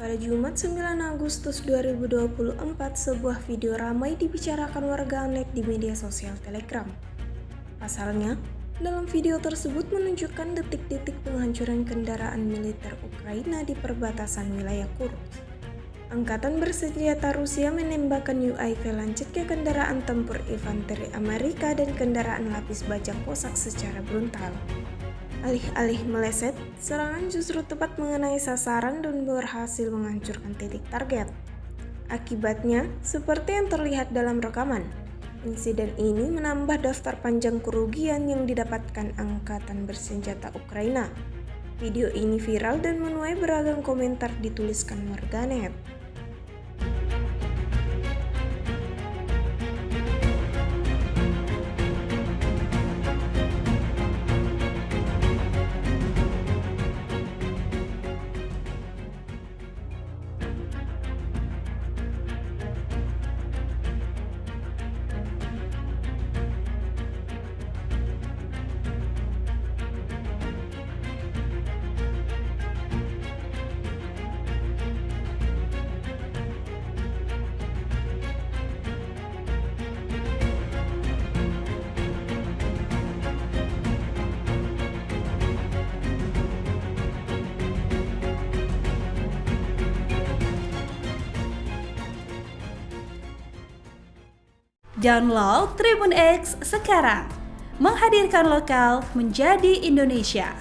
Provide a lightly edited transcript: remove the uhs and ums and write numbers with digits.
Pada Jumat 9 Agustus 2024, sebuah video ramai dibicarakan warganet di media sosial Telegram. Pasalnya, dalam video tersebut menunjukkan detik-detik penghancuran kendaraan militer Ukraina di perbatasan wilayah Kursk. Angkatan bersenjata Rusia menembakkan UAV lancet ke kendaraan tempur infanteri Amerika dan kendaraan lapis baja kosak secara brutal. Alih-alih meleset, serangan justru tepat mengenai sasaran dan berhasil menghancurkan titik target. Akibatnya, seperti yang terlihat dalam rekaman, insiden ini menambah daftar panjang kerugian yang didapatkan Angkatan Bersenjata Ukraina. Video ini viral dan menuai beragam komentar dituliskan warganet. Download Tribun X sekarang, menghadirkan lokal menjadi Indonesia.